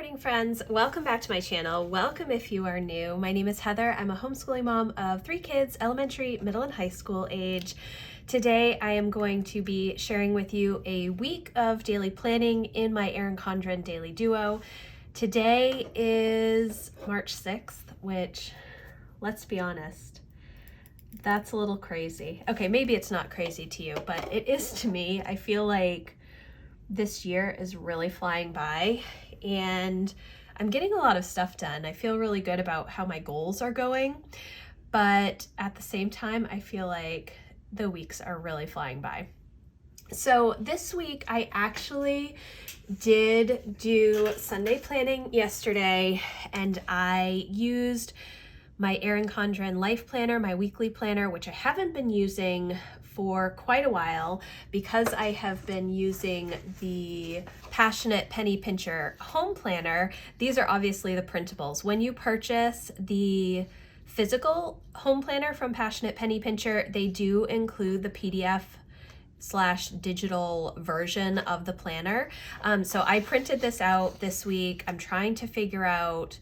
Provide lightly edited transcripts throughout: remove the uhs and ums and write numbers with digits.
morning, friends. Welcome back to my channel. Welcome if you are new. My name is Heather. I'm a homeschooling mom of 3 kids, elementary, middle, and high school age. Today, I am going to be sharing with you a week of daily planning in my Erin Condren Daily Duo. Today is March 6th, which, let's be honest, that's a little crazy. Okay, maybe it's not crazy to you, but it is to me. I feel like this year is really flying by and I'm getting a lot of stuff done. I feel really good about how my goals are going, but at the same time, I feel like the weeks are really flying by. So this week I actually did do Sunday planning yesterday, and I used my Erin Condren Life Planner, my weekly planner, which I haven't been using for quite a while because I have been using the Passionate Penny Pincher Home Planner. These are obviously the printables. When you purchase the physical home planner from Passionate Penny Pincher, they do include the PDF/digital version of the planner. So I printed this out this week. I'm trying to figure out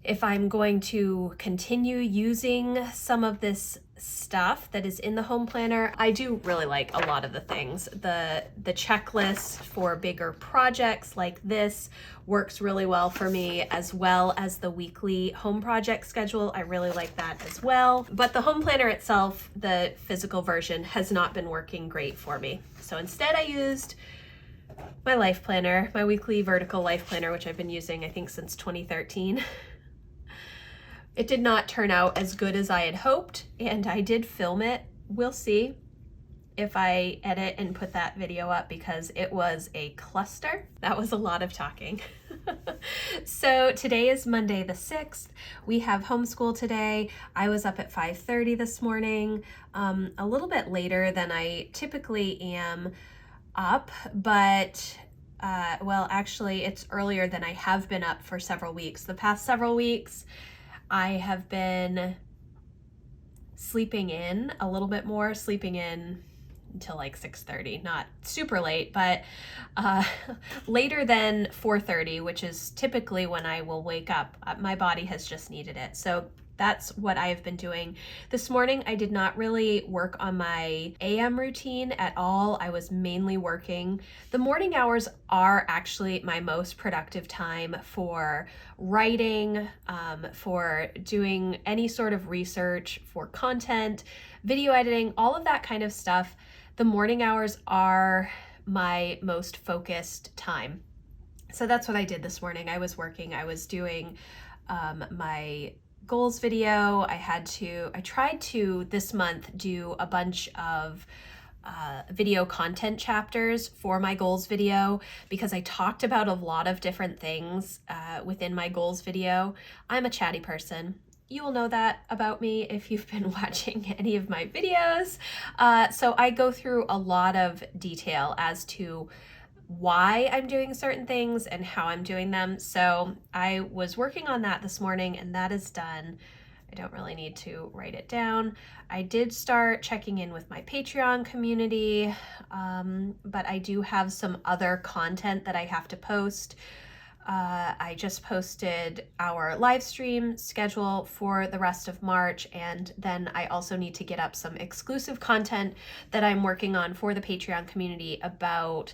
if I'm going to continue using some of this stuff that is in the home planner. I do really like a lot of the things. The checklist for bigger projects like this works really well for me, as well as the weekly home project schedule. I really like that as well. But the home planner itself, the physical version, has not been working great for me. So instead I used my life planner, my weekly vertical life planner, which I've been using, I think, since 2013. It did not turn out as good as I had hoped, and I did film it. We'll see if I edit and put that video up because it was a cluster. That was a lot of talking. So today is Monday the 6th. We have homeschool today. I was up at 5:30 this morning, a little bit later than I typically am up, but well, actually it's earlier than I have been up for several weeks. The past several weeks, I have been sleeping in a little bit more, sleeping in until like 6:30, not super late, but later than 4:30, which is typically when I will wake up. My body has just needed it. So that's what I have been doing. This morning, I did not really work on my AM routine at all. I was mainly working. The morning hours are actually my most productive time for writing, for doing any sort of research, for content, video editing, all of that kind of stuff. The morning hours are my most focused time. So that's what I did this morning. I was working, I was doing my goals video. I tried to this month do a bunch of video content chapters for my goals video because I talked about a lot of different things within my goals video. I'm a chatty person. You will know that about me if you've been watching any of my videos. So I go through a lot of detail as to why I'm doing certain things and how I'm doing them. So I was working on that this morning and that is done. I don't really need to write it down. I did start checking in with my Patreon community, but I do have some other content that I have to post. I just posted our live stream schedule for the rest of March, and then I also need to get up some exclusive content that I'm working on for the Patreon community about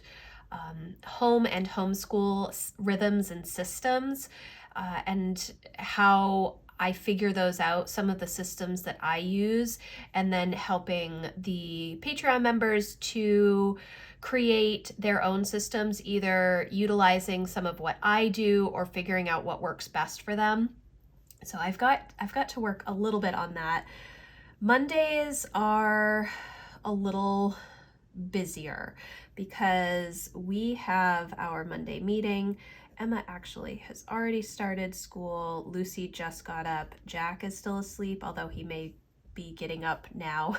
home and homeschool rhythms and systems, and how I figure those out, some of the systems that I use, and then helping the Patreon members to create their own systems, either utilizing some of what I do or figuring out what works best for them. So I've got to work a little bit on that. Mondays are a little busier because we have our Monday meeting. Emma actually has already started school. Lucy just got up. Jack is still asleep, although he may be getting up now.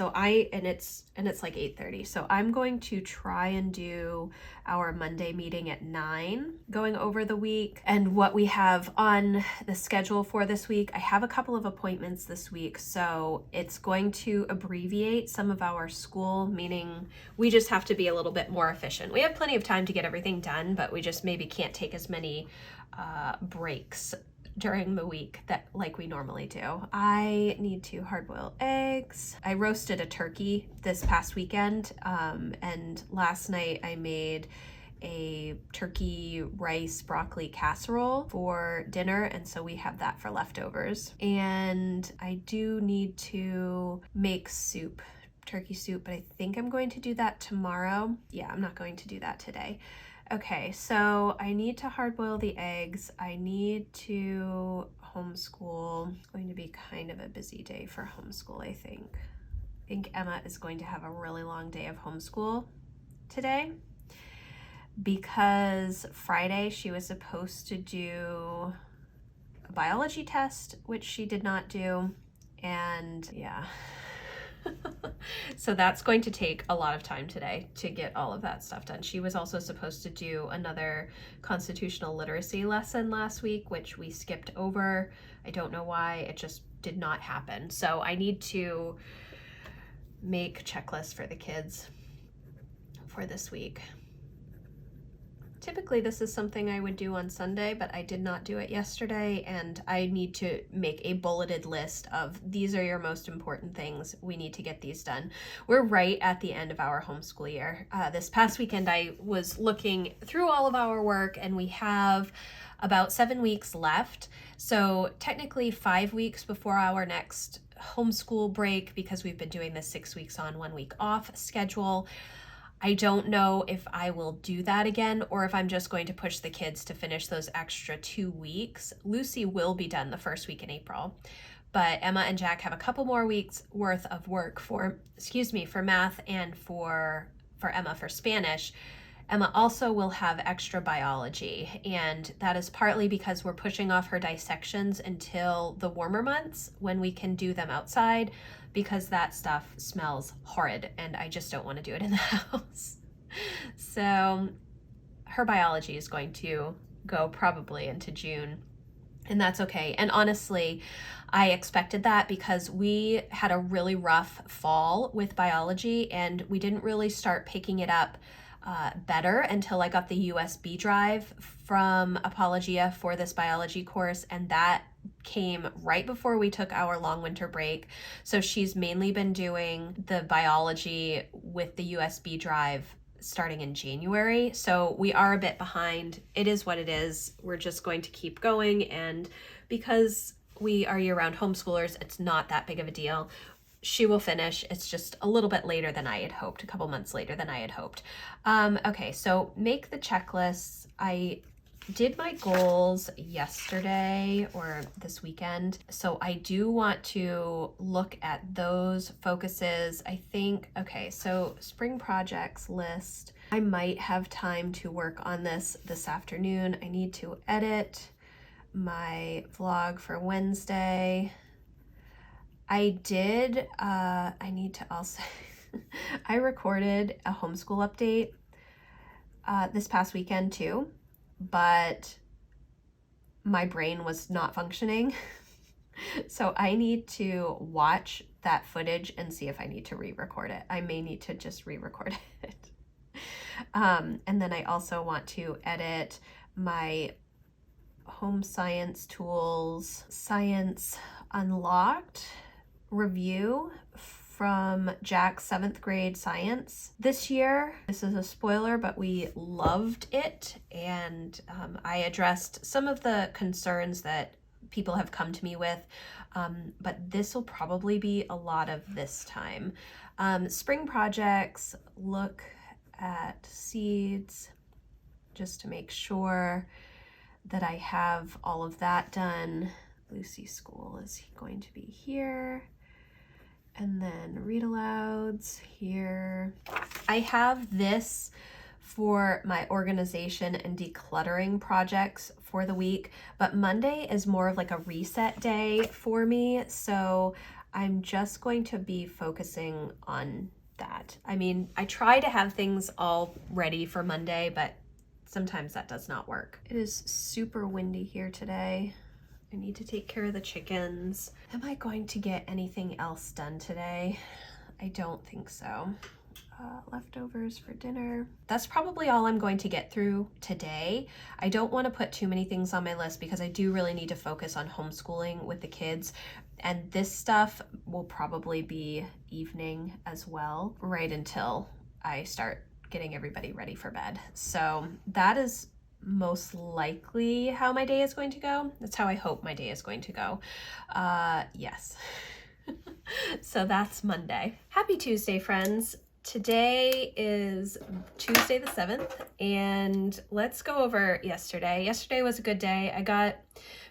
and it's like 8:30. So I'm going to try and do our Monday meeting at 9, going over the week and what we have on the schedule for this week. I have a couple of appointments this week, so it's going to abbreviate some of our school, meaning we just have to be a little bit more efficient. We have plenty of time to get everything done, but we just maybe can't take as many breaks during the week that like we normally do. I need to hard boil eggs. I roasted a turkey this past weekend, and last night I made a turkey rice broccoli casserole for dinner, and so we have that for leftovers. And I do need to make soup, turkey soup, but I think I'm going to do that tomorrow. Yeah, I'm not going to do that today. Okay, so I need to hard boil the eggs. I need to homeschool. It's going to be kind of a busy day for homeschool, I think. I think Emma is going to have a really long day of homeschool today because Friday she was supposed to do a biology test, which she did not do, and yeah. So that's going to take a lot of time today to get all of that stuff done. She was also supposed to do another constitutional literacy lesson last week, which we skipped over. I don't know why, it just did not happen. So I need to make checklists for the kids for this week. Typically this is something I would do on Sunday, but I did not do it yesterday, and I need to make a bulleted list of these are your most important things. We need to get these done. We're right at the end of our homeschool year. This past weekend I was looking through all of our work, and we have about 7 weeks left. So technically 5 weeks before our next homeschool break, because we've been doing this 6 weeks on, 1 week off schedule. I don't know if I will do that again or if I'm just going to push the kids to finish those extra 2 weeks. Lucy will be done the first week in April, but Emma and Jack have a couple more weeks worth of work for math and for Emma for Spanish. Emma also will have extra biology, and that is partly because we're pushing off her dissections until the warmer months when we can do them outside, because that stuff smells horrid and I just don't want to do it in the house. So her biology is going to go probably into June, and that's okay. And honestly, I expected that because we had a really rough fall with biology and we didn't really start picking it up better until I got the USB drive from Apologia for this biology course, and that came right before we took our long winter break. So she's mainly been doing the biology with the USB drive starting in January. So we are a bit behind. It is what it is. We're just going to keep going, and because we are year-round homeschoolers, it's not that big of a deal. She will finish. It's just a little bit later than I had hoped, a couple months later than I had hoped. Okay, so make the checklists. I did my goals yesterday or this weekend, so I do want to look at those focuses. I think, okay, so spring projects list. I might have time to work on this afternoon. I need to edit my vlog for Wednesday. I need to also, I recorded a homeschool update this past weekend too, but my brain was not functioning. So I need to watch that footage and see if I need to re-record it. I may need to just re-record it. And then I also want to edit my home science tools, Science Unlocked review from Jack's 7th grade science this year. This is a spoiler, but we loved it, and I addressed some of the concerns that people have come to me with, but this will probably be a lot of this time. Spring projects, look at seeds just to make sure that I have all of that done. Lucy's school is going to be here. And then read alouds here. I have this for my organization and decluttering projects for the week, but Monday is more of like a reset day for me. So I'm just going to be focusing on that. I mean, I try to have things all ready for Monday, but sometimes that does not work. It is super windy here today. I need to take care of the chickens. Am I going to get anything else done today? I don't think so. Leftovers for dinner. That's probably all I'm going to get through today. I don't want to put too many things on my list because I do really need to focus on homeschooling with the kids. And this stuff will probably be evening as well, right until I start getting everybody ready for bed. So that is most likely how my day is going to go. That's how I hope my day is going to go. Yes. So that's Monday. Happy Tuesday, friends. Today is Tuesday the 7th, and let's go over yesterday. Yesterday was a good day. I got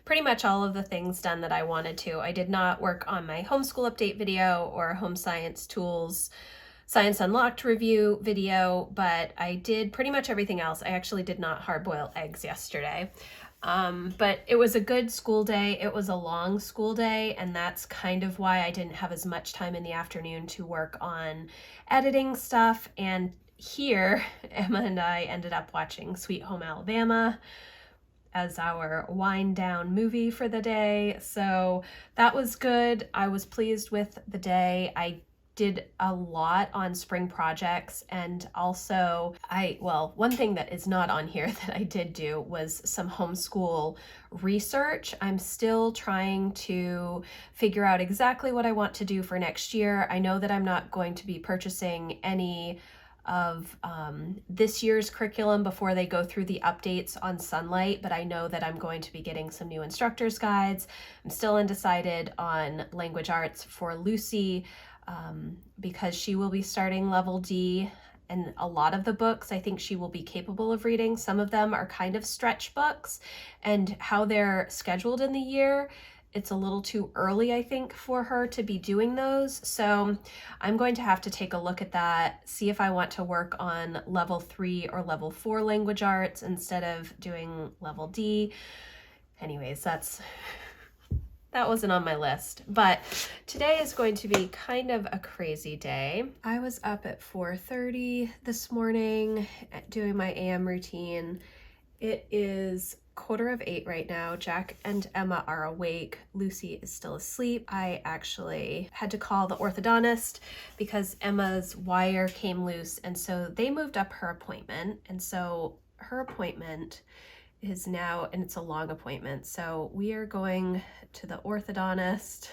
pretty much all of the things done that I wanted to. I did not work on my homeschool update video or home science tools Science Unlocked review video, but I did pretty much everything else. I actually did not hard boil eggs yesterday. But it was a good school day. It was a long school day, and that's kind of why I didn't have as much time in the afternoon to work on editing stuff. And here, Emma and I ended up watching Sweet Home Alabama as our wind down movie for the day. So that was good. I was pleased with the day. I did a lot on spring projects, and also one thing that is not on here that I did do was some homeschool research. I'm still trying to figure out exactly what I want to do for next year. I know that I'm not going to be purchasing any of this year's curriculum before they go through the updates on Sunlight, but I know that I'm going to be getting some new instructor's guides. I'm still undecided on language arts for Lucy, because she will be starting level D, and a lot of the books I think she will be capable of reading. Some of them are kind of stretch books, and how they're scheduled in the year, it's a little too early, I think, for her to be doing those. So I'm going to have to take a look at that, see if I want to work on level 3 or level 4 language arts instead of doing level D. Anyways, that wasn't on my list, but today is going to be kind of a crazy day. I was up at 4:30 this morning doing my AM routine. It is 7:45 right now. Jack and Emma are awake. Lucy is still asleep. I actually had to call the orthodontist because Emma's wire came loose, and so they moved up her appointment, and so her appointment is now, and it's a long appointment, so we are going to the orthodontist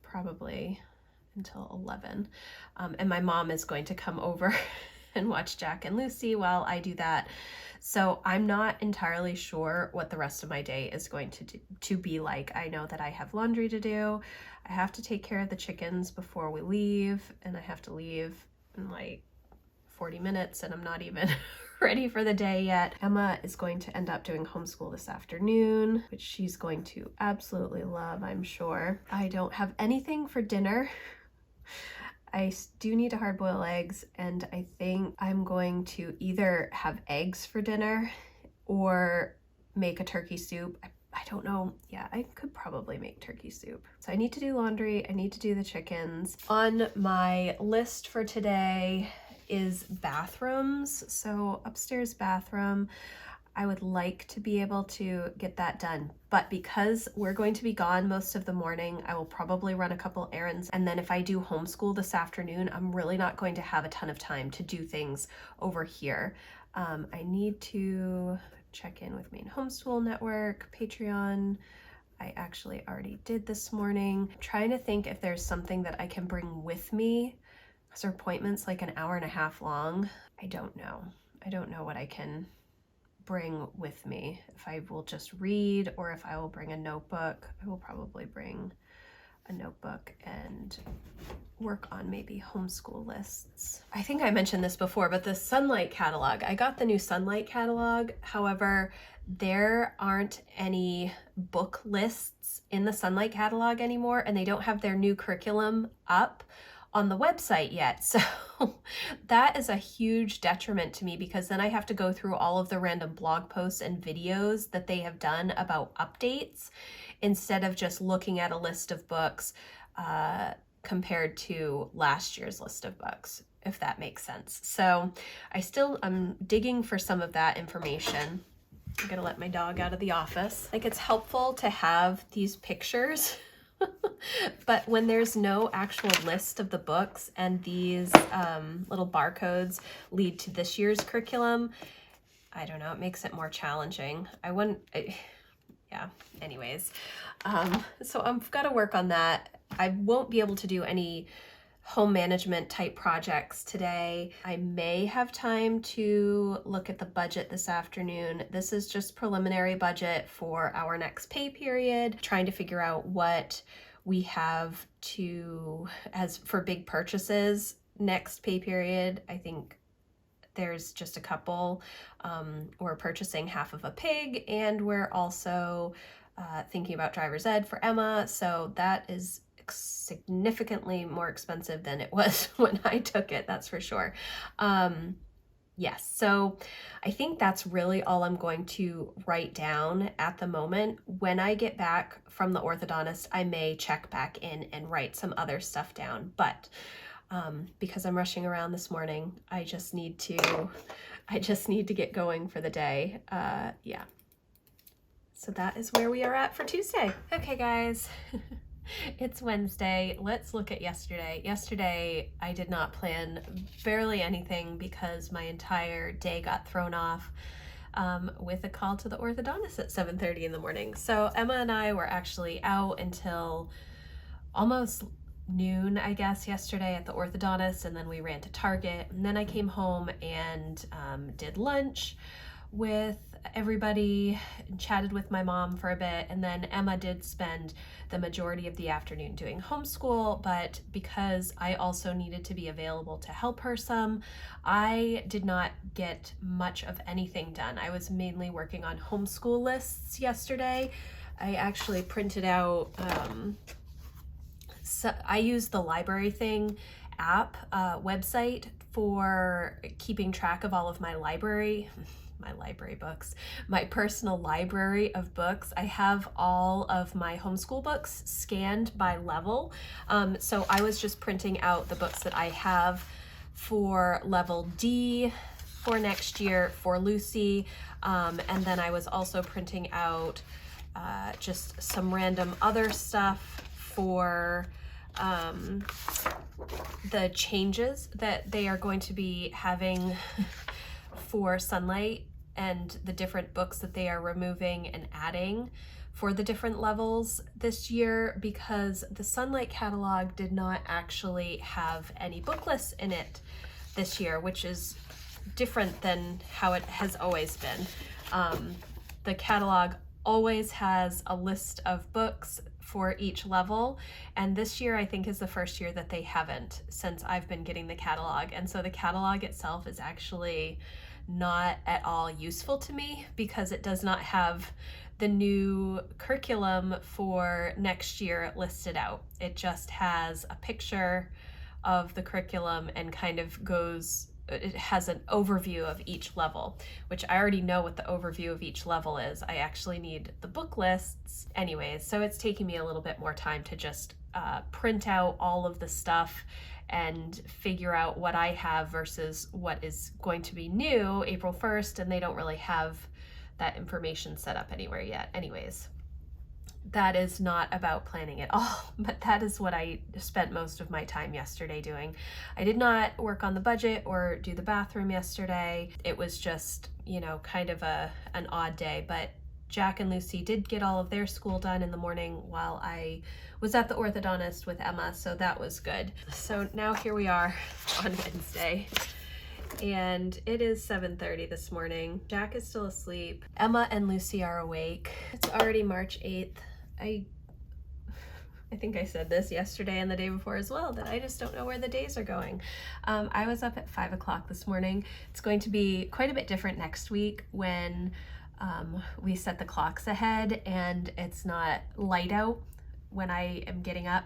probably until 11, and my mom is going to come over and watch Jack and Lucy while I do that. So I'm not entirely sure what the rest of my day is going to be like. I know that I have laundry to do. I have to take care of the chickens before we leave, and I have to leave in like 40 minutes, and I'm not even ready for the day yet. Emma is going to end up doing homeschool this afternoon, which she's going to absolutely love, I'm sure. I don't have anything for dinner. I do need to hard boil eggs, and I think I'm going to either have eggs for dinner or make a turkey soup. I don't know. Yeah, I could probably make turkey soup. So I need to do laundry. I need to do the chickens. On my list for today is bathrooms. So upstairs bathroom, I would like to be able to get that done, but because we're going to be gone most of the morning, I will probably run a couple errands, and then if I do homeschool this afternoon, I'm really not going to have a ton of time to do things over here. I need to check in with Maine Homeschool Network, Patreon. I actually already did this morning. I'm trying to think if there's something that I can bring with me, because our appointment's like an hour and a half long. I don't know. I don't know what I can bring with me, if I will just read or if I will bring a notebook. I will probably bring a notebook and work on maybe homeschool lists. I think I mentioned this before, but the Sunlight catalog, I got the new Sunlight catalog. However, there aren't any book lists in the Sunlight catalog anymore, and they don't have their new curriculum up on the website yet. So that is a huge detriment to me, because then I have to go through all of the random blog posts and videos that they have done about updates instead of just looking at a list of books compared to last year's list of books, if that makes sense. So I'm digging for some of that information. I'm gonna let my dog out of the office. Like, it's helpful to have these pictures but when there's no actual list of the books and these little barcodes lead to this year's curriculum, I don't know, it makes it more challenging. Yeah, anyways. So I've got to work on that. I won't be able to do any home management type projects today. I may have time to look at the budget this afternoon. This is just preliminary budget for our next pay period, trying to figure out what we have as for big purchases next pay period. I think there's just a couple. We're purchasing half of a pig, and we're also thinking about driver's ed for Emma. So that is significantly more expensive than it was when I took it, that's for sure. Yes, so I think that's really all I'm going to write down at the moment. When I get back from the orthodontist, I may check back in and write some other stuff down, but because I'm rushing around this morning, I just need to get going for the day. Yeah. So that is where we are at for Tuesday. Okay, guys. It's Wednesday. Let's look at yesterday. Yesterday, I did not plan barely anything because my entire day got thrown off with a call to the orthodontist at 7:30 in the morning. So Emma and I were actually out until almost noon, I guess, yesterday at the orthodontist, and then we ran to Target, and then I came home and did lunch with everybody and chatted with my mom for a bit, and then Emma did spend the majority of the afternoon doing homeschool, but because I also needed to be available to help her some, I did not get much of anything done. I was mainly working on homeschool lists yesterday. I actually printed out, so I use the LibraryThing app website for keeping track of all of my library books, my personal library of books. I have all of my homeschool books scanned by level. So I was just printing out the books that I have for level D for next year for Lucy. And then I was also printing out just some random other stuff for the changes that they are going to be having for Sunlight and the different books that they are removing and adding for the different levels this year, because the Sunlight catalog did not actually have any book lists in it this year, which is different than how it has always been. The catalog always has a list of books for each level, and this year I think is the first year that they haven't since I've been getting the catalog, and so the catalog itself is actually not at all useful to me because it does not have the new curriculum for next year listed out. It just has a picture of the curriculum and kind of it has an overview of each level, which I already know what the overview of each level is. I actually need the book lists anyways, so it's taking me a little bit more time to just print out all of the stuff and figure out what I have versus what is going to be new April 1st, and they don't really have that information set up anywhere yet. Anyways, that is not about planning at all, but that is what I spent most of my time yesterday doing. I did not work on the budget or do the bathroom yesterday. It was just, kind of an odd day, but Jack and Lucy did get all of their school done in the morning while I was at the orthodontist with Emma, so that was good. So now here we are on Wednesday, and it is 7:30 this morning. Jack is still asleep. Emma and Lucy are awake. It's already March 8th. I think I said this yesterday and the day before as well, that I just don't know where the days are going. I was up at 5 o'clock this morning. It's going to be quite a bit different next week when we set the clocks ahead and it's not light out when I am getting up.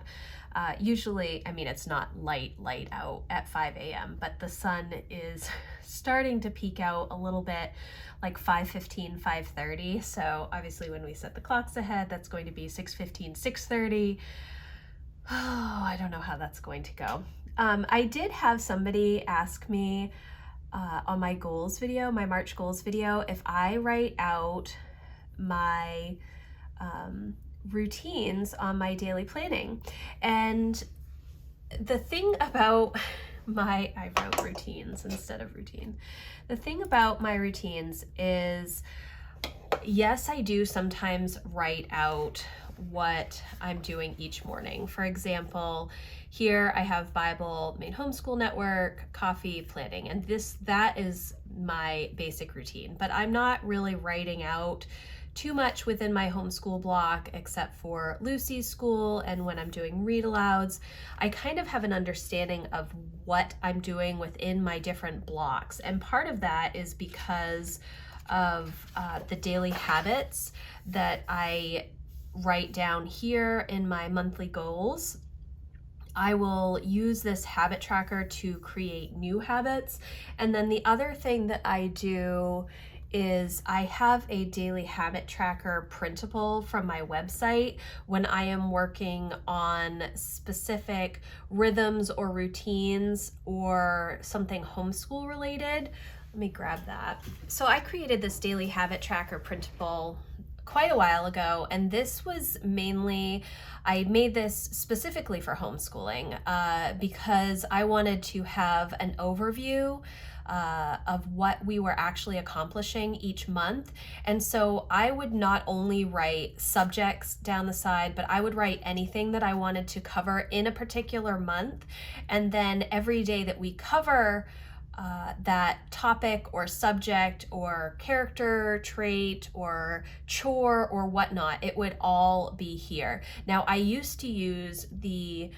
Usually, I mean, it's not light out at 5 a.m., but the sun is starting to peek out a little bit, like 5:15, 5:30. So obviously when we set the clocks ahead, that's going to be 6:15, 6:30. Oh, I don't know how that's going to go. I did have somebody ask me on my goals video, my March goals video, if I write out my routines on my daily planning. And the thing about I wrote routines instead of routine. The thing about my routines is, yes, I do sometimes write out what I'm doing each morning. For example, here I have Bible, main homeschool network, coffee, planning, and that is my basic routine. But I'm not really writing out too much within my homeschool block, except for Lucy's school and when I'm doing read alouds. I kind of have an understanding of what I'm doing within my different blocks. And part of that is because of the daily habits that I write down here in my monthly goals. I will use this habit tracker to create new habits. And then the other thing that I do is I have a daily habit tracker printable from my website when I am working on specific rhythms or routines or something homeschool related. Let me grab that. So I created this daily habit tracker printable quite a while ago, and this was mainly, I made this specifically for homeschooling because I wanted to have an overview of what we were actually accomplishing each month. And so I would not only write subjects down the side, but I would write anything that I wanted to cover in a particular month. And then every day that we cover that topic or subject or character trait or chore or whatnot, it would all be here. Now, I used to use the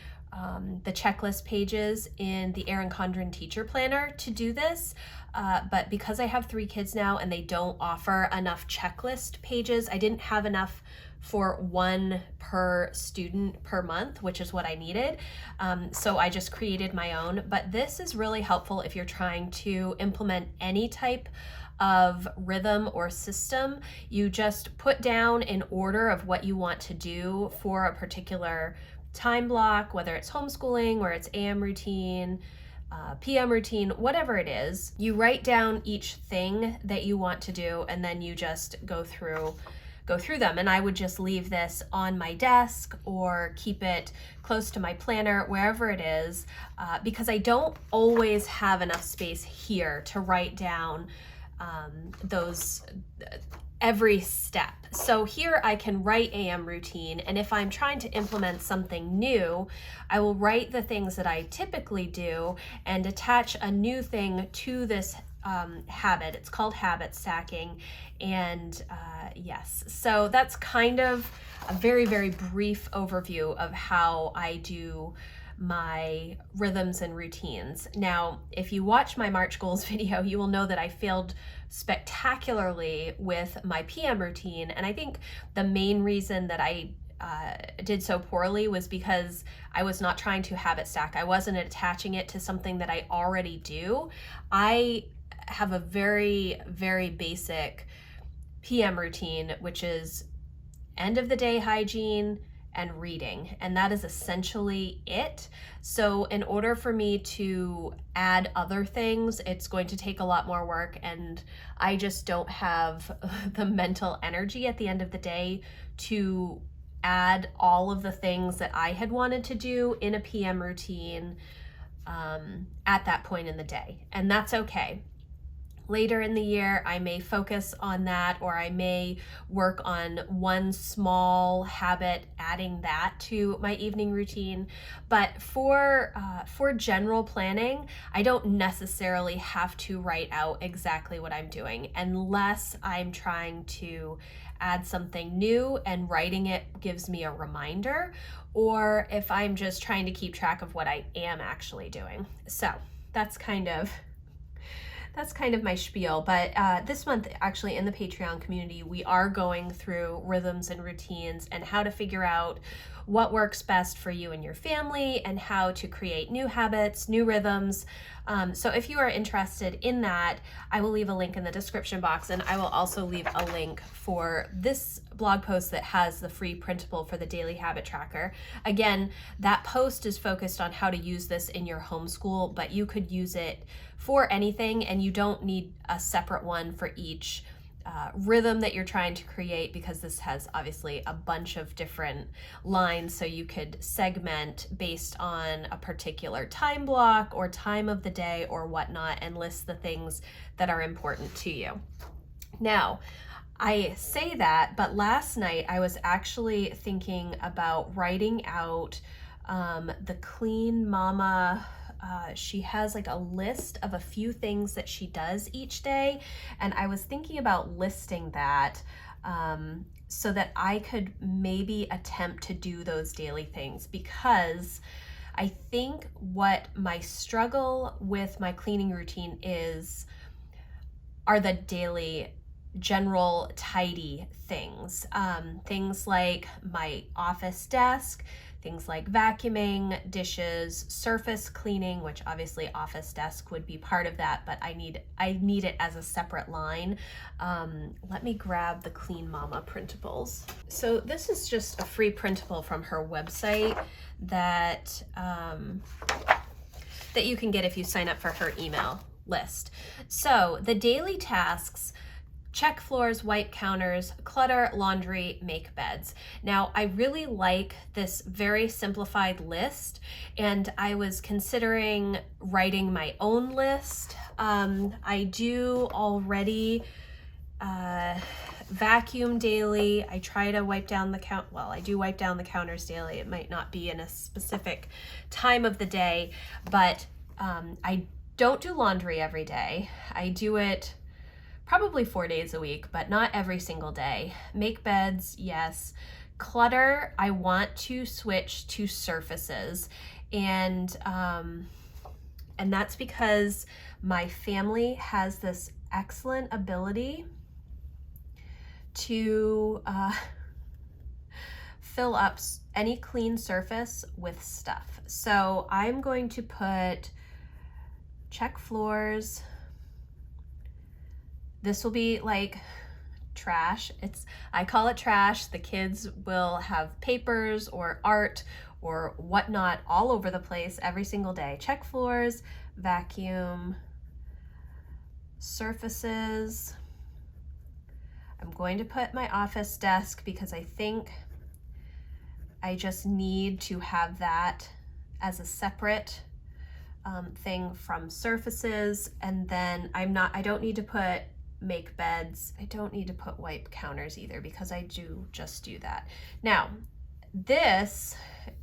checklist pages in the Erin Condren Teacher Planner to do this, but because I have 3 kids now and they don't offer enough checklist pages, I didn't have enough for 1 per student per month, which is what I needed. So I just created my own, but this is really helpful if you're trying to implement any type of rhythm or system. You just put down an order of what you want to do for a particular time block, whether it's homeschooling or it's AM routine, PM routine, whatever it is. You write down each thing that you want to do, and then you just go through them. And I would just leave this on my desk or keep it close to my planner, wherever it is, because I don't always have enough space here to write down those every step. So here I can write AM routine, and if I'm trying to implement something new, I will write the things that I typically do and attach a new thing to this habit. It's called habit stacking. And yes, so that's kind of a very, very brief overview of how I do my rhythms and routines. Now, if you watch my March goals video, you will know that I failed spectacularly with my PM routine. And I think the main reason that I did so poorly was because I was not trying to habit stack. I wasn't attaching it to something that I already do. I have a very, very basic PM routine, which is end of the day hygiene and reading, and that is essentially it. So in order for me to add other things, it's going to take a lot more work, and I just don't have the mental energy at the end of the day to add all of the things that I had wanted to do in a PM routine at that point in the day, and that's okay. Later in the year, I may focus on that, or I may work on one small habit, adding that to my evening routine. But for general planning, I don't necessarily have to write out exactly what I'm doing unless I'm trying to add something new and writing it gives me a reminder, or if I'm just trying to keep track of what I am actually doing. So that's kind of my spiel. But this month, actually, in the Patreon community, we are going through rhythms and routines and how to figure out what works best for you and your family and how to create new habits, new rhythms. So if you are interested in that, I will leave a link in the description box, and I will also leave a link for this blog post that has the free printable for the daily habit tracker. Again, that post is focused on how to use this in your homeschool, but you could use it for anything, and you don't need a separate one for each rhythm that you're trying to create, because this has obviously a bunch of different lines, so you could segment based on a particular time block or time of the day or whatnot, and list the things that are important to you. Now, I say that, but last night I was actually thinking about writing out the Clean Mama. She has like a list of a few things that she does each day, and I was thinking about listing that so that I could maybe attempt to do those daily things, because I think what my struggle with my cleaning routine are the daily general tidy things. Things like my office desk, things like vacuuming, dishes, surface cleaning, which obviously office desk would be part of that, but I need it as a separate line. Let me grab the Clean Mama printables. So this is just a free printable from her website that that you can get if you sign up for her email list. So the daily tasks: check floors, wipe counters, clutter, laundry, make beds. Now, I really like this very simplified list, and I was considering writing my own list. I do already vacuum daily. I try to wipe down I do wipe down the counters daily. It might not be in a specific time of the day, but I don't do laundry every day. I do it probably 4 days a week, but not every single day. Make beds, yes. Clutter, I want to switch to surfaces, and that's because my family has this excellent ability to fill up any clean surface with stuff. So I'm going to put check floors. This will be like trash. I call it trash. The kids will have papers or art or whatnot all over the place every single day. Check floors, vacuum, surfaces. I'm going to put my office desk because I think I just need to have that as a separate thing from surfaces. And then I don't need to put make beds. I don't need to put wipe counters either, because I just do that. Now, this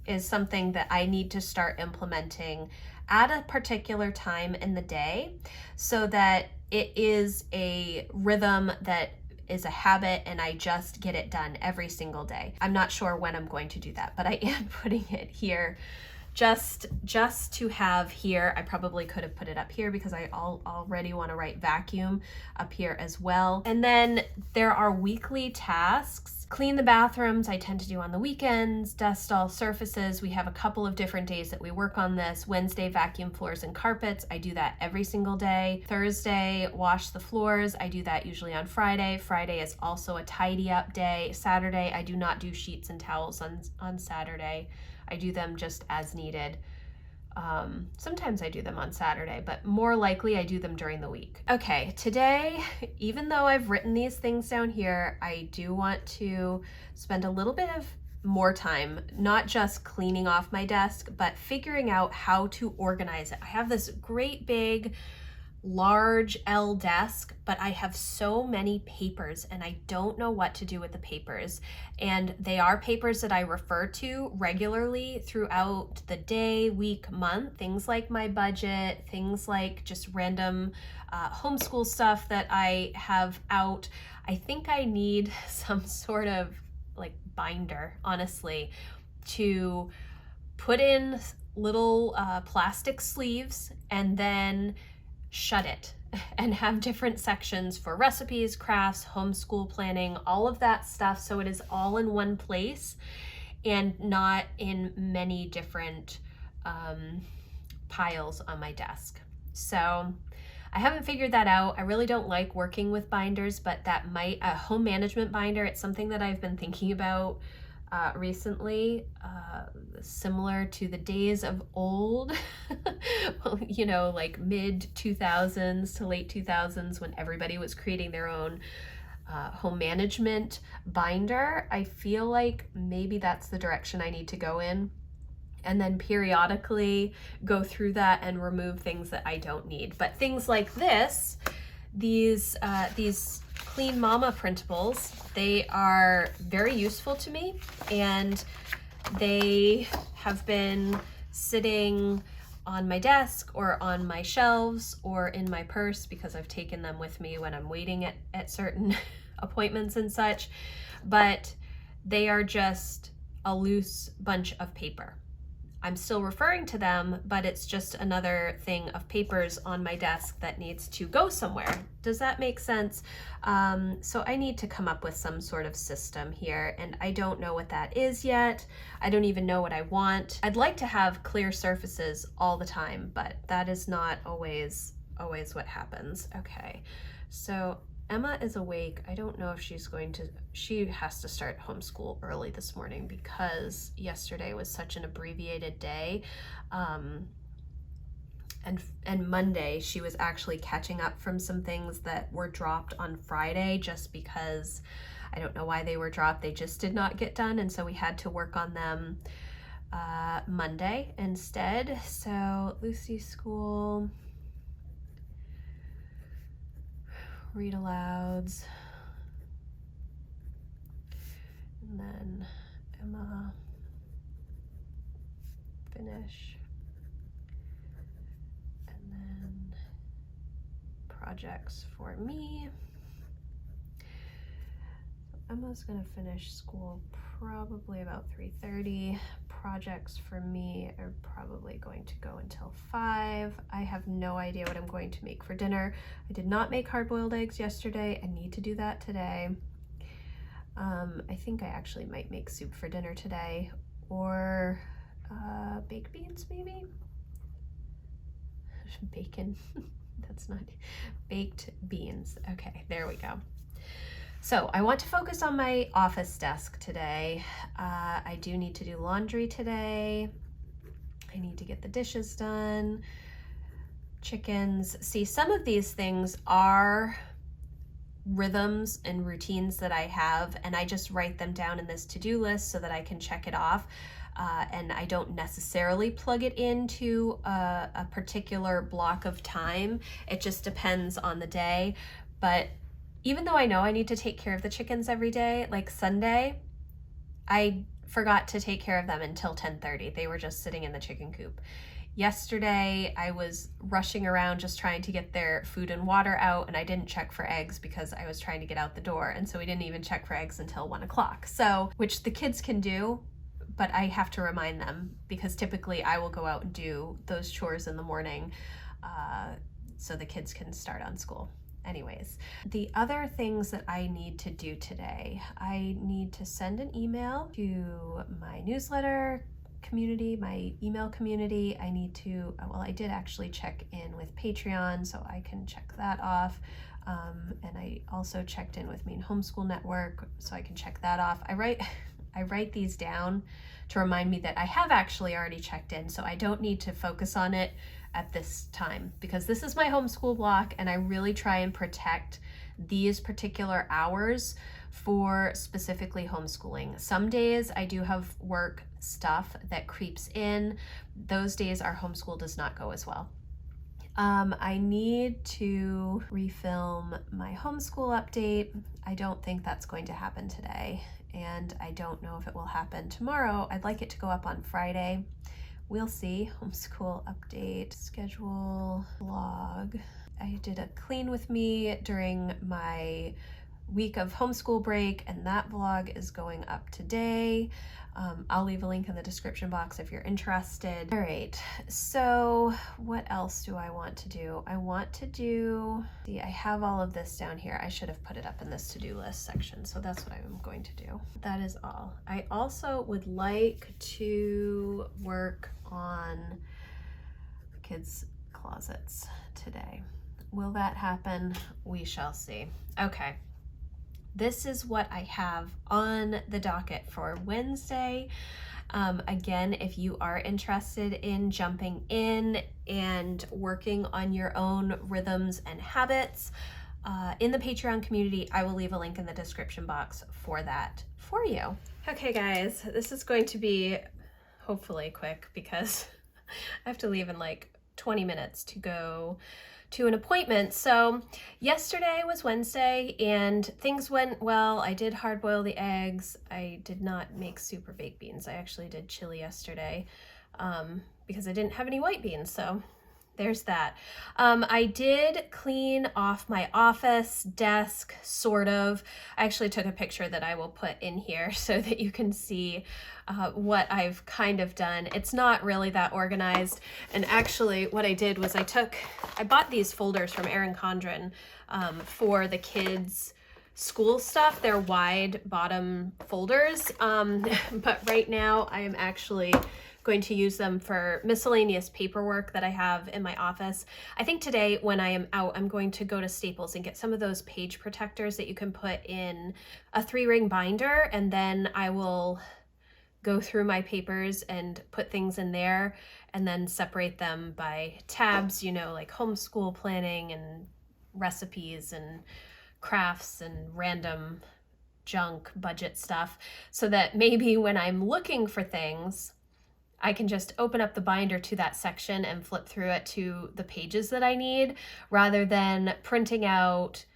is something that I need to start implementing at a particular time in the day, so that it is a rhythm that is a habit and I just get it done every single day. I'm not sure when I'm going to do that, but I am putting it here just to have here. I probably could have put it up here because I already want to write vacuum up here as well. And then there are weekly tasks. Clean the bathrooms, I tend to do on the weekends. Dust all surfaces. We have a couple of different days that we work on this. Wednesday, vacuum floors and carpets. I do that every single day. Thursday, wash the floors. I do that usually on Friday. Friday is also a tidy up day. Saturday, I do not do sheets and towels on Saturday. I do them just as needed. Sometimes I do them on Saturday, but more likely I do them during the week. Okay, today, even though I've written these things down here, I do want to spend a little bit of more time, not just cleaning off my desk, but figuring out how to organize it. I have this great big large L desk, but I have so many papers and I don't know what to do with the papers. And they are papers that I refer to regularly throughout the day, week, month, things like my budget, things like just random homeschool stuff that I have out. I think I need some sort of like binder, honestly, to put in little plastic sleeves and then shut it and have different sections for recipes, crafts, homeschool planning, all of that stuff, so it is all in one place. and not in many different piles on my desk. So I haven't figured that out. I really don't like working with binders, but that might, a home management binder, it's something that I've been thinking about recently, similar to the days of old, you know, like mid 2000s to late 2000s, when everybody was creating their own home management binder. I feel like maybe that's the direction I need to go in, and then periodically go through that and remove things that I don't need. But things like this, these Clean Mama printables, they are very useful to me, and they have been sitting on my desk or on my shelves or in my purse because I've taken them with me when I'm waiting at certain appointments and such. But they are just a loose bunch of paper. I'm still referring to them, but it's just another thing of papers on my desk that needs to go somewhere. Does that make sense? So I need to come up with some sort of system here, and I don't know what that is yet. I don't even know what I want. I'd like to have clear surfaces all the time, but that is not always what happens. Okay, so Emma is awake. I don't know if she has to start homeschool early this morning because yesterday was such an abbreviated day. And Monday she was actually catching up from some things that were dropped on Friday, just because I don't know why they were dropped. They just did not get done. And so we had to work on them Monday instead. So Lucy's school, read alouds, and then Emma, finish, and then projects for me. Emma's gonna finish school probably about 3:30. Projects for me are probably going to go until 5. I have no idea what I'm going to make for dinner. I did not make hard-boiled eggs yesterday. I need to do that today. I think I actually might make soup for dinner today, or baked beans maybe? Bacon, that's not, baked beans. Okay, there we go. So I want to focus on my office desk today. I do need to do laundry today. I need to get the dishes done. Chickens. See, some of these things are rhythms and routines that I have, and I just write them down in this to-do list so that I can check it off. And I don't necessarily plug it into a particular block of time. It just depends on the day. But even though I know I need to take care of the chickens every day, like Sunday, I forgot to take care of them until 10:30. They were just sitting in the chicken coop. Yesterday, I was rushing around just trying to get their food and water out, and I didn't check for eggs because I was trying to get out the door. And so we didn't even check for eggs until 1 o'clock. So, which the kids can do, but I have to remind them because typically I will go out and do those chores in the morning so the kids can start on school. Anyways, the other things that I need to do today, I need to send an email to my newsletter community, my email community. I need to, well, I did actually check in with Patreon, so I can check that off. And I also checked in with Maine Homeschool Network, so I can check that off. I write these down to remind me that I have actually already checked in, so I don't need to focus on it at this time, because this is my homeschool block and I really try and protect these particular hours for specifically homeschooling. Some days I do have work stuff that creeps in. Those days our homeschool does not go as well. I need to refilm my homeschool update. I don't think that's going to happen today, and I don't know if it will happen tomorrow. I'd like it to go up on Friday. We'll see. Homeschool update, schedule, blog. I did a clean with me during my week of homeschool break, and that vlog is going up today. I'll leave a link in the description box if you're interested. All right, so what else do I want to do? See, I have all of this down here. I should have put it up in this to-do list section, so that's what I'm going to do. That is all. I also would like to work on kids' closets today. Will that happen? We shall see. Okay. This is what I have on the docket for Wednesday. Again, if you are interested in jumping in and working on your own rhythms and habits, in the Patreon community, I will leave a link in the description box for that for you. Okay guys, this is going to be hopefully quick because I have to leave in like 20 minutes to go to an appointment. So yesterday was Wednesday and things went well. I did hard boil the eggs. I did not make super baked beans. I actually did chili yesterday because I didn't have any white beans. So there's that. I did clean off my office desk, sort of. I actually took a picture that I will put in here so that you can see what I've kind of done. It's not really that organized. And actually what I did was I bought these folders from Erin Condren for the kids' school stuff. They're wide bottom folders. But right now I am actually going to use them for miscellaneous paperwork that I have in my office. I think today when I am out, I'm going to go to Staples and get some of those page protectors that you can put in a 3-ring binder, and then I will go through my papers and put things in there and then separate them by tabs, you know, like homeschool planning and recipes and crafts and random junk budget stuff, so that maybe when I'm looking for things, I can just open up the binder to that section and flip through it to the pages that I need, rather than printing out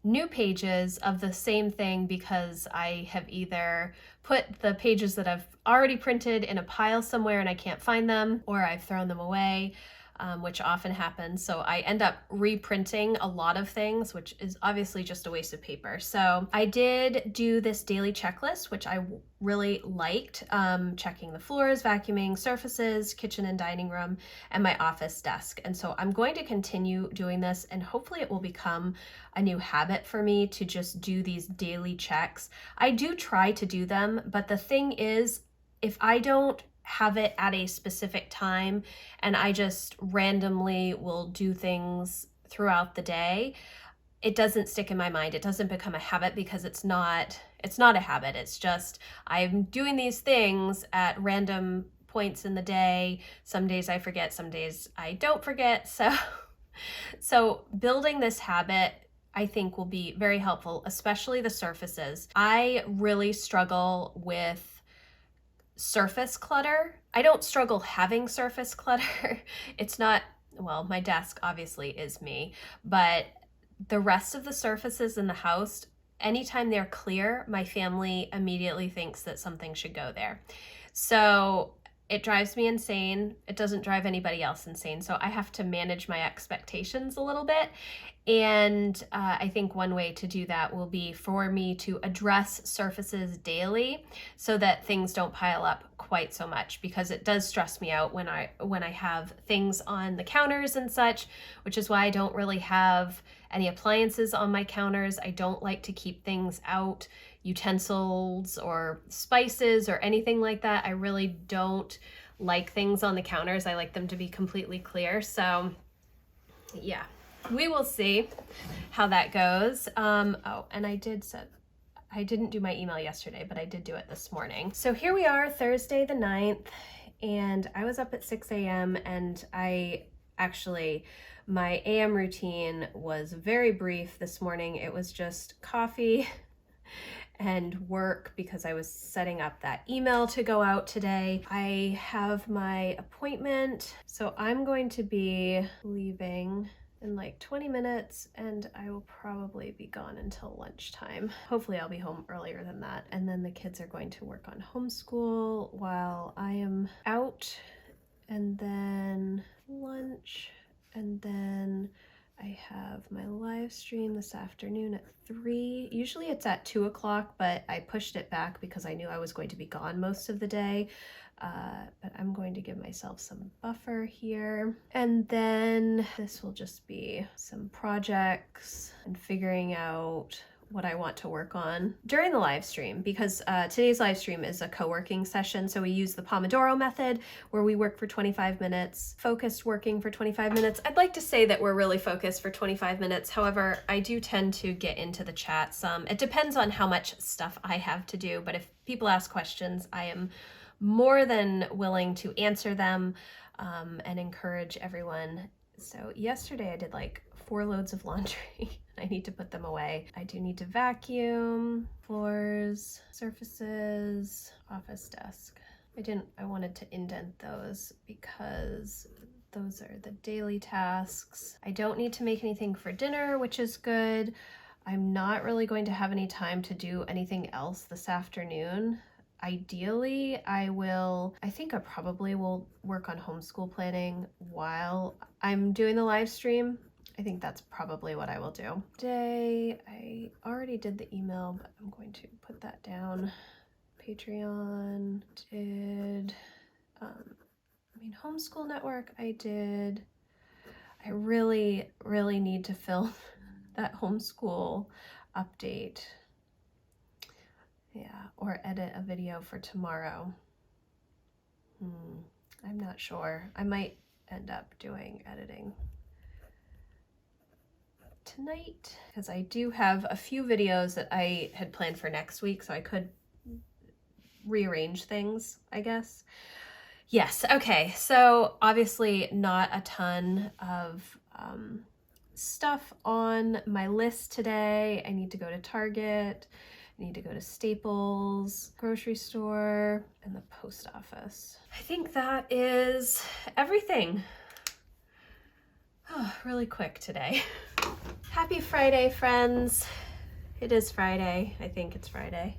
new pages of the same thing because I have either put the pages that I've already printed in a pile somewhere and I can't find them, or I've thrown them away, which often happens. So I end up reprinting a lot of things, which is obviously just a waste of paper. So I did do this daily checklist, which I really liked, checking the floors, vacuuming, surfaces, kitchen and dining room, and my office desk. And so I'm going to continue doing this, and hopefully it will become a new habit for me to just do these daily checks. I do try to do them, but the thing is, if I don't have it at a specific time and I just randomly will do things throughout the day, it doesn't stick in my mind. It doesn't become a habit because it's not a habit. It's just I'm doing these things at random points in the day. Some days I forget, some days I don't forget. So building this habit, I think, will be very helpful, especially the surfaces. I really struggle with surface clutter. I don't struggle having surface clutter. It's not, well, my desk obviously is me, but the rest of the surfaces in the house, anytime they're clear, my family immediately thinks that something should go there. So it drives me insane. It doesn't drive anybody else insane. So I have to manage my expectations a little bit. And I think one way to do that will be for me to address surfaces daily so that things don't pile up quite so much, because it does stress me out when I have things on the counters and such, which is why I don't really have any appliances on my counters. I don't like to keep things out, utensils or spices or anything like that. I really don't like things on the counters. I like them to be completely clear. So yeah, we will see how that goes. Oh, and I didn't do my email yesterday, but I did do it this morning. So here we are, Thursday the 9th, and I was up at 6 a.m. and my AM routine was very brief this morning. It was just coffee and work because I was setting up that email to go out today. I have my appointment, so I'm going to be leaving in like 20 minutes and I will probably be gone until lunchtime. Hopefully I'll be home earlier than that. And then the kids are going to work on homeschool while I am out, and then lunch, and then I have my live stream this afternoon at 3. Usually it's at 2 o'clock, but I pushed it back because I knew I was going to be gone most of the day. But I'm going to give myself some buffer here. And then this will just be some projects and figuring out what I want to work on during the live stream, because today's live stream is a co-working session. So we use the Pomodoro method where we work for 25 minutes, focused working for 25 minutes. I'd like to say that we're really focused for 25 minutes. However, I do tend to get into the chat some. It depends on how much stuff I have to do, but if people ask questions, I am more than willing to answer them and encourage everyone. So yesterday I did like 4 loads of laundry. I need to put them away. I do need to vacuum, floors, surfaces, office desk. I wanted to indent those because those are the daily tasks. I don't need to make anything for dinner, which is good. I'm not really going to have any time to do anything else this afternoon. Ideally, I think I probably will work on homeschool planning while I'm doing the live stream. I think that's probably what I will do. Today, I already did the email, but I'm going to put that down. Patreon did, Homeschool Network I did. I really, really need to film that homeschool update. Yeah, or edit a video for tomorrow. I'm not sure. I might end up doing editing tonight because I do have a few videos that I had planned for next week, so I could rearrange things, I guess. Yes, okay, so obviously not a ton of stuff on my list today. I need to go to Target. I need to go to Staples, grocery store, and the post office. I think that is everything. Oh, really quick today. Happy Friday, friends. It is Friday. I think it's Friday.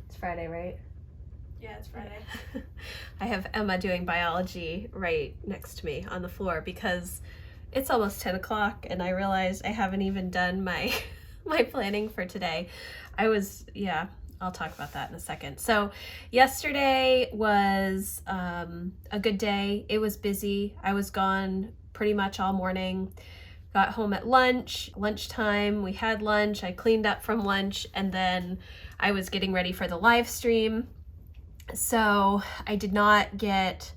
It's Friday, right? Yeah, it's Friday. I have Emma doing biology right next to me on the floor because it's almost 10 o'clock and I realized I haven't even done my planning for today. I'll talk about that in a second. So yesterday was a good day. It was busy. I was gone pretty much all morning. Got home at lunchtime. We had lunch. I cleaned up from lunch and then I was getting ready for the live stream. So I did not get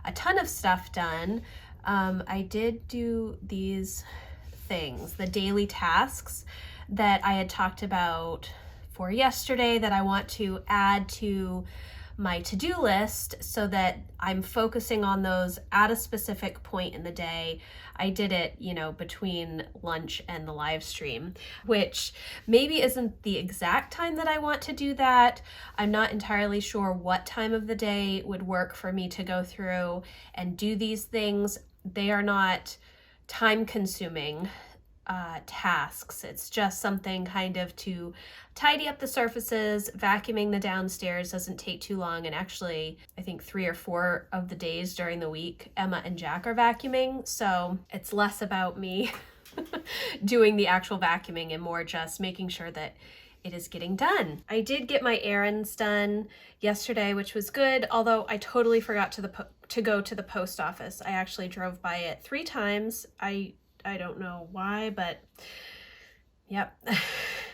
a ton of stuff done. I did do these things, the daily tasks that I had talked about for yesterday that I want to add to my to-do list so that I'm focusing on those at a specific point in the day. I did it, between lunch and the live stream, which maybe isn't the exact time that I want to do that. I'm not entirely sure what time of the day would work for me to go through and do these things. They are not time-consuming tasks. It's just something kind of to tidy up the surfaces. Vacuuming the downstairs doesn't take too long, and actually I think 3 or 4 of the days during the week Emma and Jack are vacuuming, so it's less about me doing the actual vacuuming and more just making sure that it is getting done. I did get my errands done yesterday, which was good, although I totally forgot to go to the post office. I actually drove by it 3 times. I don't know why, but yep,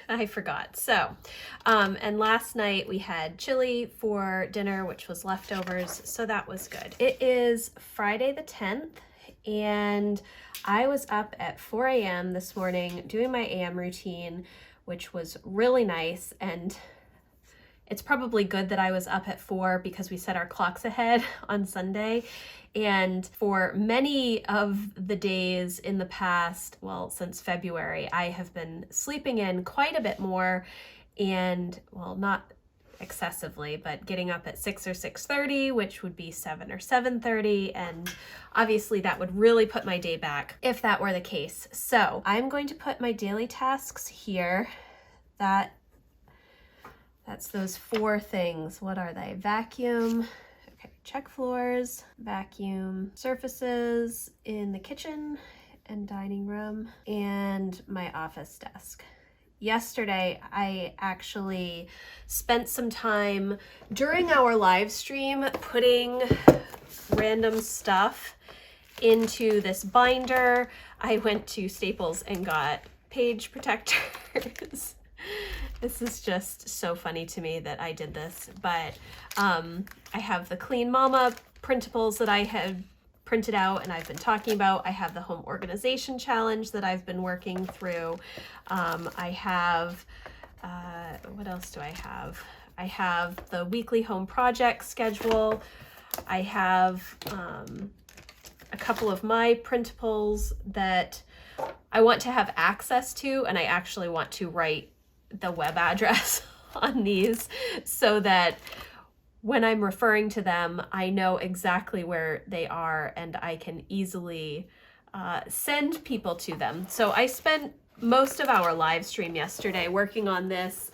I forgot. So, and last night we had chili for dinner, which was leftovers, so that was good. It is Friday the 10th, and I was up at 4 a.m. this morning doing my AM routine, which was really nice, and it's probably good that I was up at 4 because we set our clocks ahead on Sunday. And for many of the days in the past, well, since February, I have been sleeping in quite a bit more and, well, not excessively, but getting up at 6 or 6:30, which would be 7 or 7:30. And obviously that would really put my day back if that were the case. So I'm going to put my daily tasks here. That's those 4 things. What are they? Vacuum. Okay, check floors, vacuum surfaces in the kitchen and dining room, and my office desk. Yesterday, I actually spent some time during our live stream putting random stuff into this binder. I went to Staples and got page protectors. This is just so funny to me that I did this, but I have the Clean Mama printables that I had printed out and I've been talking about. I have the home organization challenge that I've been working through. I have, what else do I have? I have the weekly home project schedule. I have a couple of my printables that I want to have access to, and I actually want to write the web address on these so that when I'm referring to them, I know exactly where they are and I can easily send people to them. So I spent most of our live stream yesterday working on this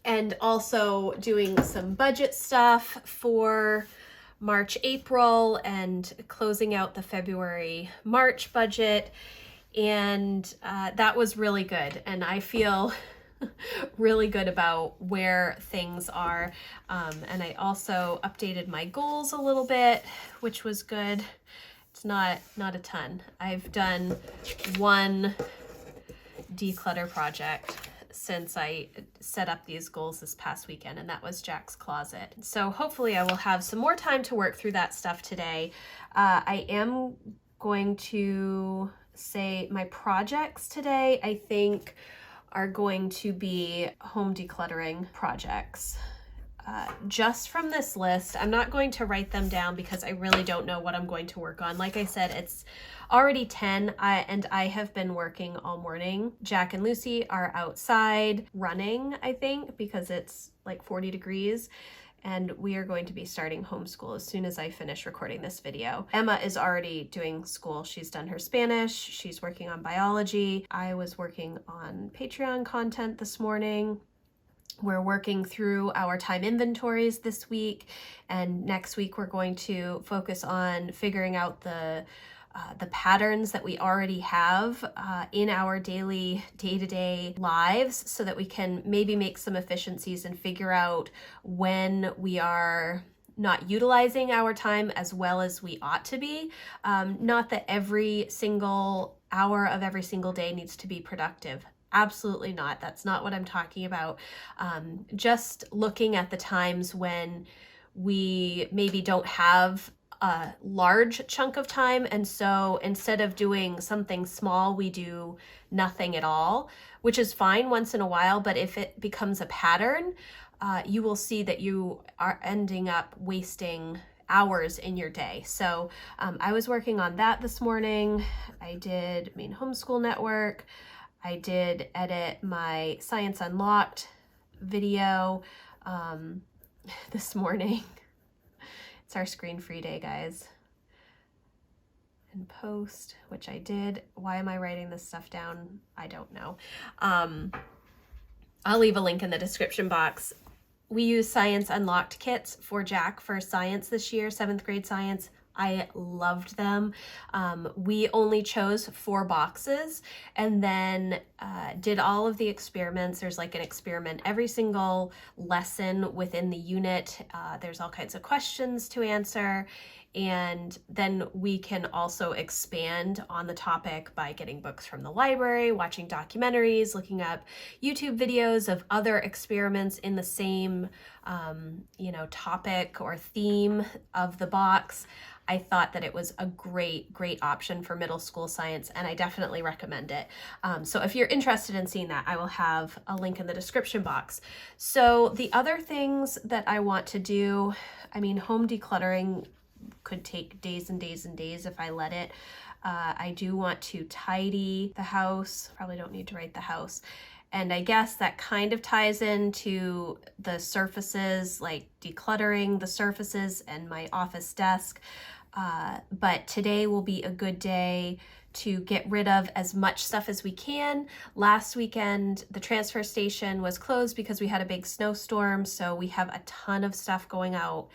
and also doing some budget stuff for March, April, and closing out the February, March budget. And that was really good. And I feel really good about where things are. And I also updated my goals a little bit, which was good. It's not a ton. I've done one declutter project since I set up these goals this past weekend, and that was Jack's closet. So hopefully I will have some more time to work through that stuff today. I am going to say my projects today, I think, are going to be home decluttering projects. Just from this list, I'm not going to write them down because I really don't know what I'm going to work on. Like I said, it's already 10 and I have been working all morning. Jack and Lucy are outside running, I think, because it's like 40 degrees. And we are going to be starting homeschool as soon as I finish recording this video. Emma is already doing school. She's done her Spanish. She's working on biology. I was working on Patreon content this morning. We're working through our time inventories this week, and next week we're going to focus on figuring out the patterns that we already have in our daily day-to-day lives so that we can maybe make some efficiencies and figure out when we are not utilizing our time as well as we ought to be. Not that every single hour of every single day needs to be productive. Absolutely not. That's not what I'm talking about. Just looking at the times when we maybe don't have a large chunk of time, and so instead of doing something small, we do nothing at all, which is fine once in a while, but if it becomes a pattern, you will see that you are ending up wasting hours in your day. So I was working on that this morning. I did Homeschool Network. I did edit my Science Unlocked video this morning. It's our screen-free day, guys. And post, which I did. Why am I writing this stuff down? I don't know. I'll leave a link in the description box. We use Science Unlocked kits for Jack for science this year, 7th grade science. I loved them. We only chose 4 boxes and then did all of the experiments. There's like an experiment every single lesson within the unit. There's all kinds of questions to answer. And then we can also expand on the topic by getting books from the library, watching documentaries, looking up YouTube videos of other experiments in the same, topic or theme of the box. I thought that it was a great option for middle school science, and I definitely recommend it. So if you're interested in seeing that, I will have a link in the description box. So the other things that I want to do, home decluttering could take days and days and days if I let it. I do want to tidy the house. Probably don't need to write the house. And I guess that kind of ties into the surfaces, like decluttering the surfaces and my office desk. But today will be a good day to get rid of as much stuff as we can. Last weekend, the transfer station was closed because we had a big snowstorm, so we have a ton of stuff going out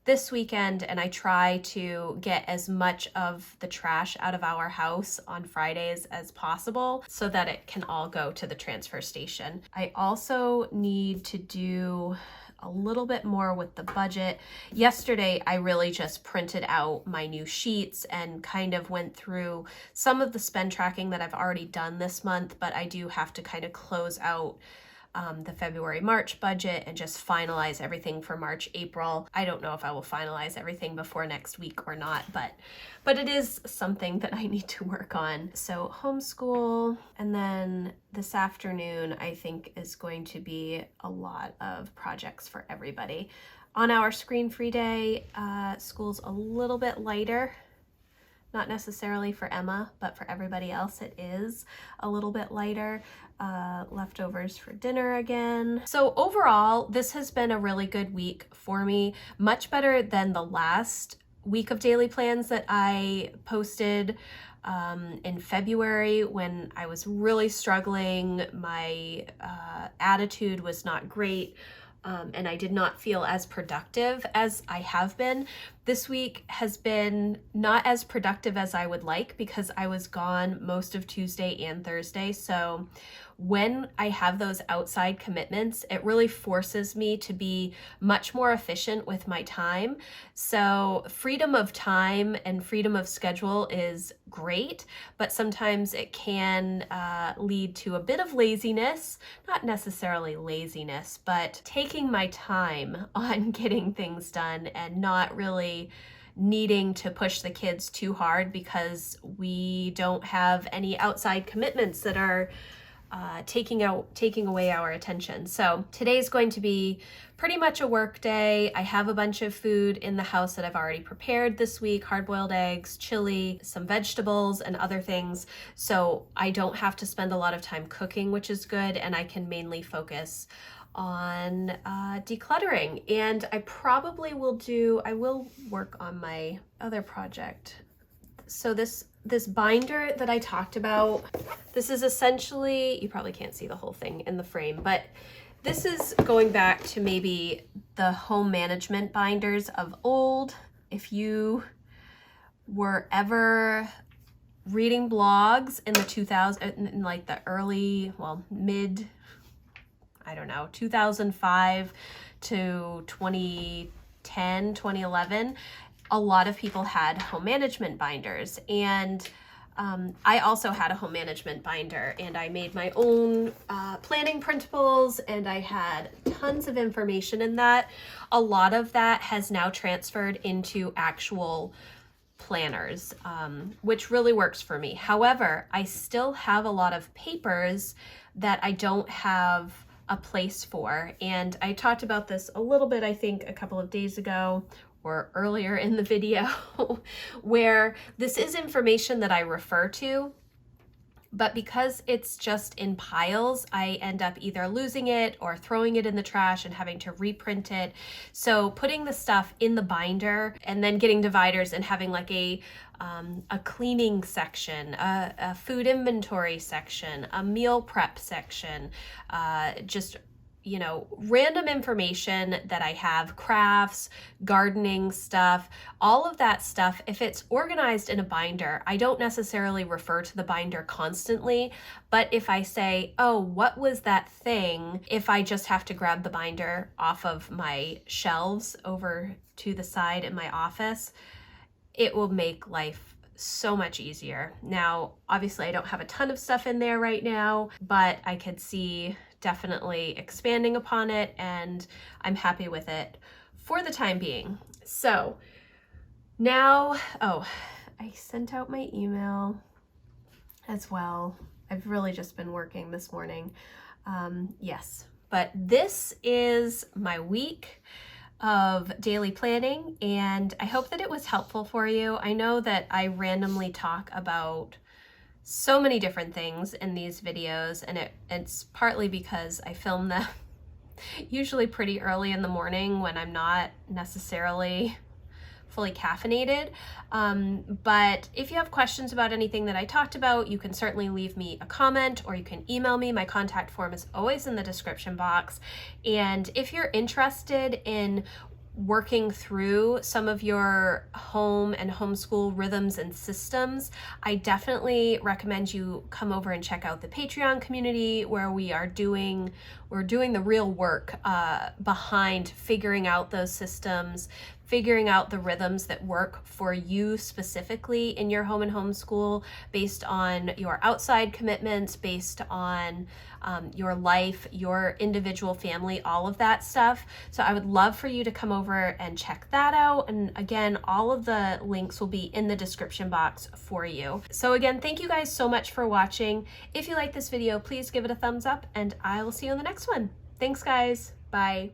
this weekend, and I try to get as much of the trash out of our house on Fridays as possible so that it can all go to the transfer station. I also need to do a little bit more with the budget. Yesterday, I really just printed out my new sheets and kind of went through some of the spend tracking that I've already done this month, but I do have to kind of close out the February-March budget and just finalize everything for March-April. I don't know if I will finalize everything before next week or not, but it is something that I need to work on. So homeschool, and then this afternoon I think is going to be a lot of projects for everybody. On our screen-free day, school's a little bit lighter. Not necessarily for Emma, but for everybody else it is a little bit lighter. Leftovers for dinner again. So overall, this has been a really good week for me, much better than the last week of daily plans that I posted in February when I was really struggling. My attitude was not great. And I did not feel as productive as I have been. This week has been not as productive as I would like because I was gone most of Tuesday and Thursday. So when I have those outside commitments, it really forces me to be much more efficient with my time. So freedom of time and freedom of schedule is great, but sometimes it can lead to a bit of laziness, not necessarily laziness, but taking my time on getting things done and not really needing to push the kids too hard because we don't have any outside commitments that are taking away our attention. So today's going to be pretty much a work day. I have a bunch of food in the house that I've already prepared this week, hard-boiled eggs, chili, some vegetables, and other things. So I don't have to spend a lot of time cooking, which is good, and I can mainly focus on decluttering. And I probably I will work on my other project. So this binder that I talked about, this is essentially, you probably can't see the whole thing in the frame, but this is going back to maybe the home management binders of old. If you were ever reading blogs in the 2000s, in like the early, well, mid, I don't know, 2005 to 2010, 2011, a lot of people had home management binders, and I also had a home management binder, and I made my own planning principles, and I had tons of information in that. A lot of that has now transferred into actual planners, which really works for me. However, I still have a lot of papers that I don't have a place for, and I talked about this a little bit, I think, a couple of days ago or earlier in the video, where this is information that I refer to, but because it's just in piles, I end up either losing it or throwing it in the trash and having to reprint it. So putting the stuff in the binder and then getting dividers and having like a cleaning section, a food inventory section, a meal prep section, just random information that I have, crafts, gardening stuff, all of that stuff. If it's organized in a binder, I don't necessarily refer to the binder constantly, but if I say, oh, what was that thing? If I just have to grab the binder off of my shelves over to the side in my office, it will make life so much easier. Now, obviously I don't have a ton of stuff in there right now, but I could see definitely expanding upon it, and I'm happy with it for the time being. So now, I sent out my email as well. I've really just been working this morning. Yes, but this is my week of daily planning, and I hope that it was helpful for you. I know that I randomly talk about so many different things in these videos, and it's partly because I film them usually pretty early in the morning when I'm not necessarily fully caffeinated. But if you have questions about anything that I talked about, you can certainly leave me a comment or you can email me. My contact form is always in the description box. And if you're interested in working through some of your home and homeschool rhythms and systems, I definitely recommend you come over and check out the Patreon community, where we're doing the real work behind figuring out those systems, figuring out the rhythms that work for you specifically in your home and homeschool, based on your outside commitments, based on your life, your individual family, all of that stuff. So I would love for you to come over and check that out. And again, all of the links will be in the description box for you. So again, thank you guys so much for watching. If you like this video, please give it a thumbs up, and I will see you on the next one. Thanks guys, bye.